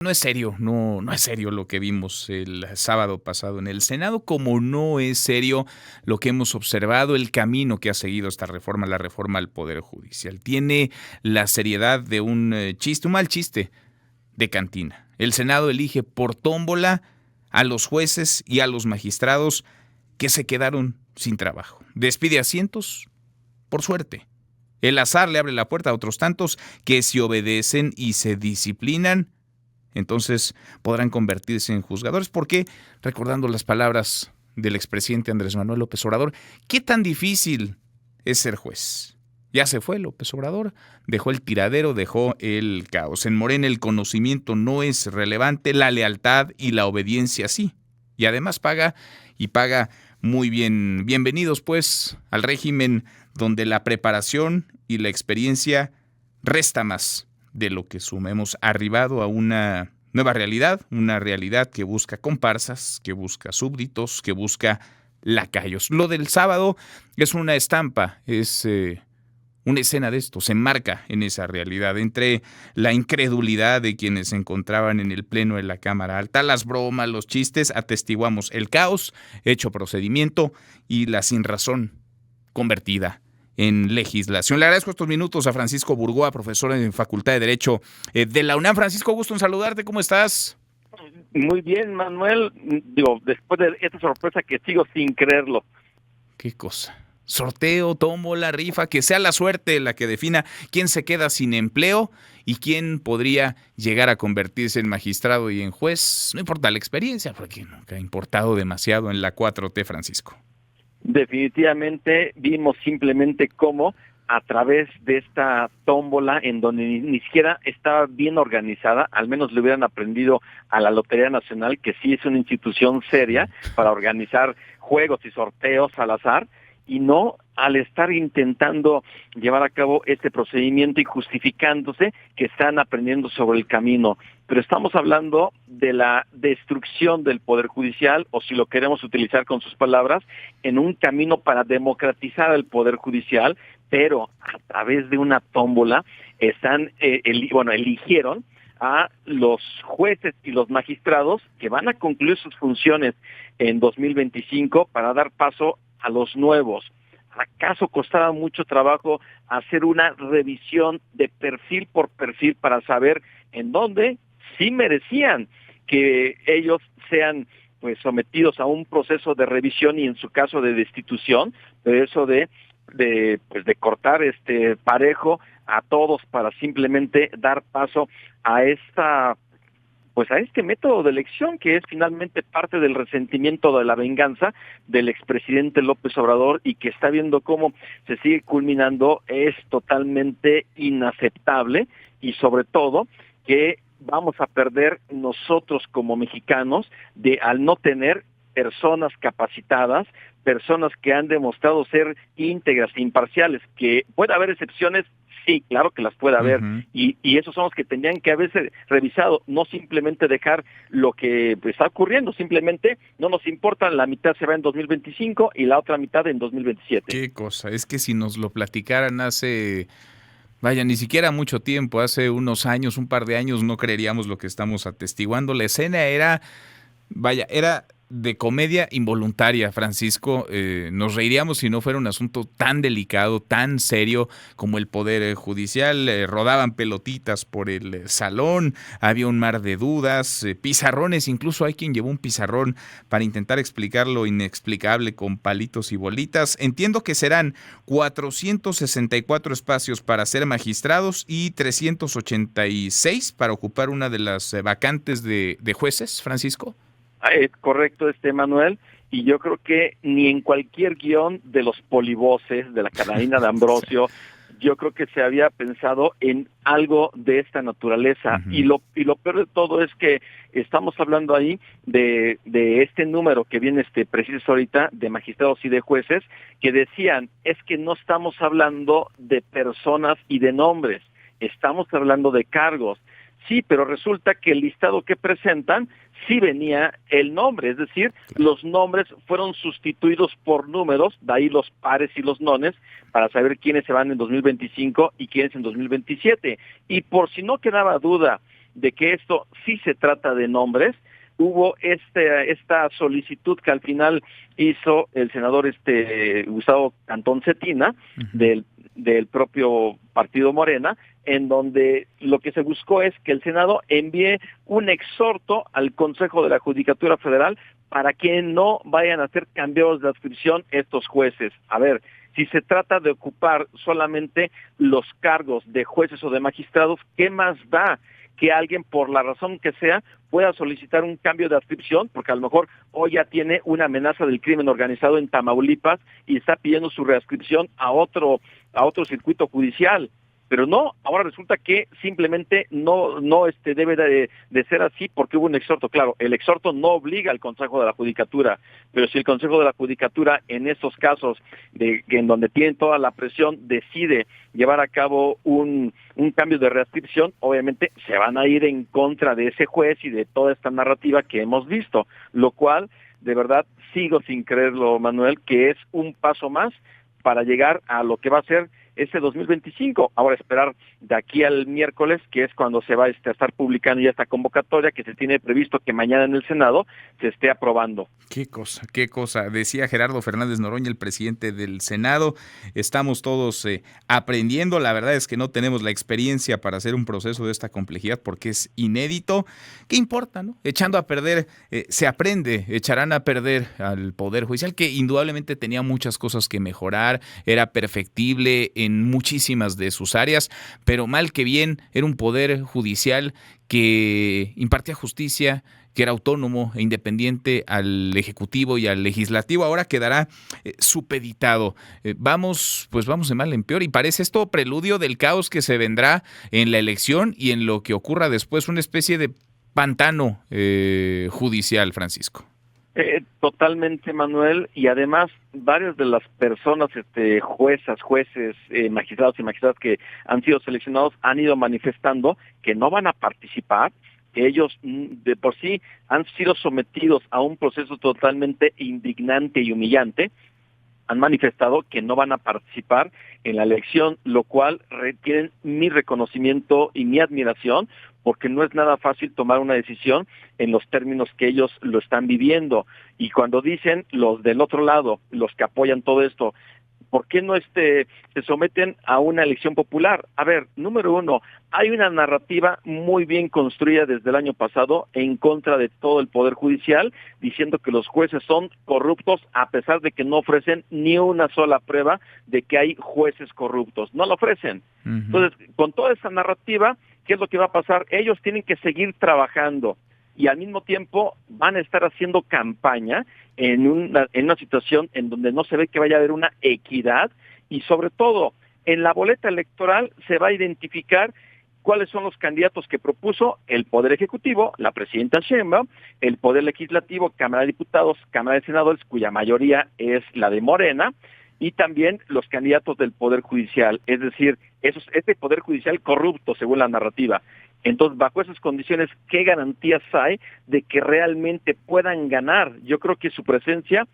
No es serio, no es serio lo que vimos el sábado pasado en el Senado, como no es serio lo que hemos observado, el camino que ha seguido esta reforma, la reforma al Poder Judicial. Tiene la seriedad de un chiste, un mal chiste de cantina. El Senado elige por tómbola a los jueces y a los magistrados que se quedaron sin trabajo. Despide a cientos por suerte. El azar le abre la puerta a otros tantos que si obedecen y se disciplinan, entonces podrán convertirse en juzgadores. Porque, recordando las palabras del expresidente Andrés Manuel López Obrador, ¿qué tan difícil es ser juez? Ya se fue López Obrador, dejó el tiradero, dejó el caos. En Morena el conocimiento no es relevante, la lealtad y la obediencia sí. Y además paga muy bien. Bienvenidos pues al régimen donde la preparación y la experiencia resta más de lo que suma. Hemos arribado a una nueva realidad, una realidad que busca comparsas, que busca súbditos, que busca lacayos. Lo del sábado es una estampa, es una escena de esto, se enmarca en esa realidad, entre la incredulidad de quienes se encontraban en el pleno de la Cámara Alta, las bromas, los chistes, atestiguamos el caos, hecho procedimiento y la sinrazón convertida en legislación. Le agradezco estos minutos a Francisco Burgoa, profesor en Facultad de Derecho de la UNAM. Francisco, gusto en saludarte, ¿cómo estás? Muy bien, Manuel. Digo, después de esta sorpresa que sigo sin creerlo. ¿Qué cosa? Sorteo, tómbola, rifa, que sea la suerte la que defina quién se queda sin empleo y quién podría llegar a convertirse en magistrado y en juez. No importa la experiencia, porque nunca ha importado demasiado en la 4T, Francisco. Definitivamente vimos simplemente cómo a través de esta tómbola en donde ni siquiera estaba bien organizada, al menos le hubieran aprendido a la Lotería Nacional, que sí es una institución seria para organizar juegos y sorteos al azar, y no al estar intentando llevar a cabo este procedimiento y justificándose que están aprendiendo sobre el camino. Pero estamos hablando de la destrucción del Poder Judicial, o si lo queremos utilizar con sus palabras, en un camino para democratizar el Poder Judicial, pero a través de una tómbola eligieron a los jueces y los magistrados que van a concluir sus funciones en 2025 para dar paso a los nuevos. ¿Acaso costaba mucho trabajo hacer una revisión de perfil por perfil para saber en dónde sí merecían que ellos sean pues sometidos a un proceso de revisión y en su caso de destitución, pero eso de cortar parejo a todos para simplemente dar paso a este método de elección que es finalmente parte del resentimiento de la venganza del expresidente López Obrador y que está viendo cómo se sigue culminando? Es totalmente inaceptable y sobre todo que vamos a perder nosotros como mexicanos al no tener personas capacitadas, personas que han demostrado ser íntegras e imparciales, que puede haber excepciones. Sí, claro que las puede haber, y esos son los que tendrían que haberse revisado, no simplemente dejar lo que está ocurriendo, simplemente no nos importa, la mitad se va en 2025 y la otra mitad en 2027. Qué cosa, es que si nos lo platicaran hace, vaya, ni siquiera mucho tiempo, hace unos años, un par de años, no creeríamos lo que estamos atestiguando. La escena era de comedia involuntaria, Francisco. Nos reiríamos si no fuera un asunto tan delicado, tan serio como el Poder Judicial. Rodaban pelotitas por el salón, había un mar de dudas, pizarrones, incluso hay quien llevó un pizarrón para intentar explicar lo inexplicable con palitos y bolitas. Entiendo que serán 464 espacios para ser magistrados y 386 para ocupar una de las vacantes de jueces, Francisco. Es correcto, Manuel, y yo creo que ni en cualquier guión de los polivoces, de la Carolina de Ambrosio, yo creo que se había pensado en algo de esta naturaleza. Y lo peor de todo es que estamos hablando ahí de este número que viene preciso ahorita, de magistrados y de jueces, que decían, es que no estamos hablando de personas y de nombres, estamos hablando de cargos. Sí, pero resulta que el listado que presentan sí venía el nombre, es decir, los nombres fueron sustituidos por números, de ahí los pares y los nones, para saber quiénes se van en 2025 y quiénes en 2027. Y por si no quedaba duda de que esto sí se trata de nombres. Hubo esta solicitud que al final hizo el senador Gustavo Cantón Cetina, del propio partido Morena, en donde lo que se buscó es que el Senado envíe un exhorto al Consejo de la Judicatura Federal para que no vayan a hacer cambios de adscripción estos jueces. A ver, si se trata de ocupar solamente los cargos de jueces o de magistrados, ¿qué más da que alguien, por la razón que sea, pueda solicitar un cambio de adscripción? Porque a lo mejor hoy ya tiene una amenaza del crimen organizado en Tamaulipas y está pidiendo su readscripción a otro circuito judicial. Pero no, ahora resulta que simplemente no debe de ser así porque hubo un exhorto. Claro, el exhorto no obliga al Consejo de la Judicatura, pero si el Consejo de la Judicatura en estos casos en donde tienen toda la presión decide llevar a cabo un cambio de readscripción, obviamente se van a ir en contra de ese juez y de toda esta narrativa que hemos visto, lo cual de verdad sigo sin creerlo, Manuel, que es un paso más para llegar a lo que va a ser ese 2025. Ahora esperar de aquí al miércoles, que es cuando se va a estar publicando ya esta convocatoria, que se tiene previsto que mañana en el Senado se esté aprobando. Qué cosa. Decía Gerardo Fernández Noroña, el presidente del Senado, estamos todos aprendiendo. La verdad es que no tenemos la experiencia para hacer un proceso de esta complejidad porque es inédito. ¿Qué importa, no? Echando a perder, se aprende, echarán a perder al Poder Judicial, que indudablemente tenía muchas cosas que mejorar, era perfectible en muchísimas de sus áreas, pero mal que bien era un Poder Judicial que impartía justicia, que era autónomo e independiente al Ejecutivo y al Legislativo. Ahora quedará supeditado. Vamos de mal en peor y parece esto preludio del caos que se vendrá en la elección y en lo que ocurra después, una especie de pantano judicial, Francisco. Totalmente, Manuel, y además varias de las personas, jueces, magistrados y magistradas que han sido seleccionados han ido manifestando que no van a participar, que ellos de por sí han sido sometidos a un proceso totalmente indignante y humillante. Han manifestado que no van a participar en la elección, lo cual tienen mi reconocimiento y mi admiración, porque no es nada fácil tomar una decisión en los términos que ellos lo están viviendo. Y cuando dicen los del otro lado, los que apoyan todo esto, ¿por qué no se someten a una elección popular? A ver, número uno, hay una narrativa muy bien construida desde el año pasado en contra de todo el Poder Judicial, diciendo que los jueces son corruptos a pesar de que no ofrecen ni una sola prueba de que hay jueces corruptos. No lo ofrecen. Uh-huh. Entonces, con toda esa narrativa, ¿qué es lo que va a pasar? Ellos tienen que seguir trabajando y al mismo tiempo van a estar haciendo campaña en una situación en donde no se ve que vaya a haber una equidad y sobre todo en la boleta electoral se va a identificar cuáles son los candidatos que propuso el Poder Ejecutivo, la presidenta Sheinbaum, el Poder Legislativo, Cámara de Diputados, Cámara de Senadores, cuya mayoría es la de Morena, y también los candidatos del Poder Judicial, es decir, este Poder Judicial corrupto según la narrativa. Entonces, bajo esas condiciones, ¿qué garantías hay de que realmente puedan ganar? Yo creo que su presencia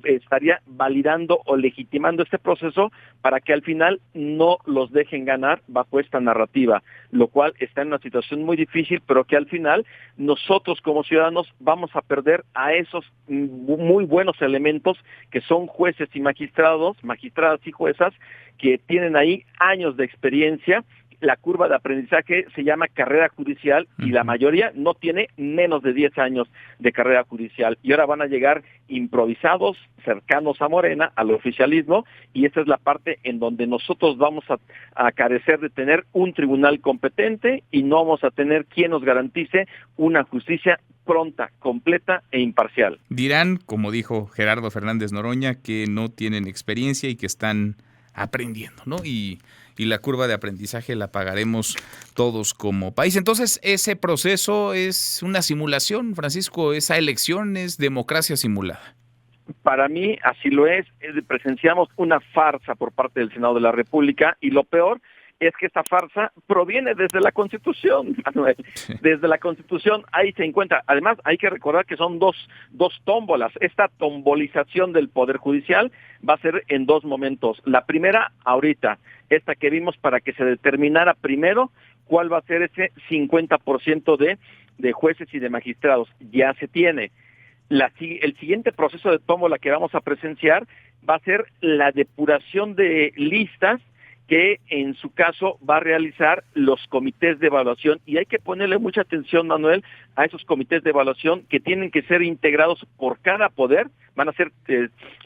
estaría validando o legitimando este proceso para que al final no los dejen ganar bajo esta narrativa, lo cual está en una situación muy difícil, pero que al final nosotros como ciudadanos vamos a perder a esos muy buenos elementos que son jueces y magistradas y juezas que tienen ahí años de experiencia. La curva de aprendizaje se llama carrera judicial y la mayoría no tiene menos de 10 años de carrera judicial y ahora van a llegar improvisados, cercanos a Morena, al oficialismo, y esta es la parte en donde nosotros vamos a carecer de tener un tribunal competente y no vamos a tener quien nos garantice una justicia pronta, completa e imparcial. Dirán, como dijo Gerardo Fernández Noroña, que no tienen experiencia y que están aprendiendo, ¿no? Y la curva de aprendizaje la pagaremos todos como país. Entonces, ese proceso es una simulación, Francisco, esa elección es democracia simulada. Para mí, así lo es. Presenciamos una farsa por parte del Senado de la República y lo peor es que esta farsa proviene desde la Constitución, Manuel. Sí. Desde la Constitución ahí se encuentra. Además, hay que recordar que son dos tómbolas. Esta tombolización del Poder Judicial va a ser en dos momentos. La primera, ahorita, esta que vimos para que se determinara primero cuál va a ser ese 50% de jueces y de magistrados. Ya se tiene. El siguiente proceso de tómbola que vamos a presenciar va a ser la depuración de listas que en su caso va a realizar los comités de evaluación, y hay que ponerle mucha atención, Manuel, a esos comités de evaluación que tienen que ser integrados por cada poder. Van a ser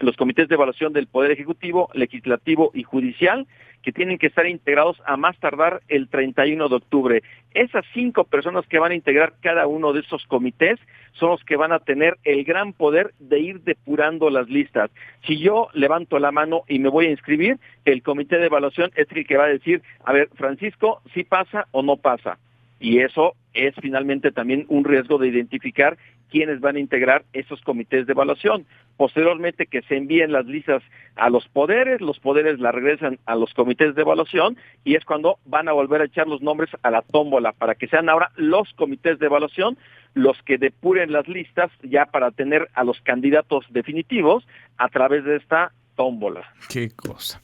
los comités de evaluación del Poder Ejecutivo, Legislativo y Judicial, que tienen que estar integrados a más tardar el 31 de octubre. Esas 5 personas que van a integrar cada uno de esos comités son los que van a tener el gran poder de ir depurando las listas. Si yo levanto la mano y me voy a inscribir, el comité de evaluación es el que va a decir, a ver, Francisco, ¿sí pasa o no pasa? Y eso es finalmente también un riesgo de identificar quiénes van a integrar esos comités de evaluación. Posteriormente que se envíen las listas a los poderes las regresan a los comités de evaluación, y es cuando van a volver a echar los nombres a la tómbola para que sean ahora los comités de evaluación los que depuren las listas ya para tener a los candidatos definitivos a través de esta tómbola. Qué cosa.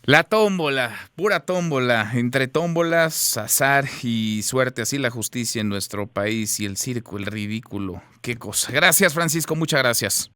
La tómbola, pura tómbola, entre tómbolas, azar y suerte, así la justicia en nuestro país y el circo, el ridículo. Qué cosa. Gracias, Francisco, muchas gracias.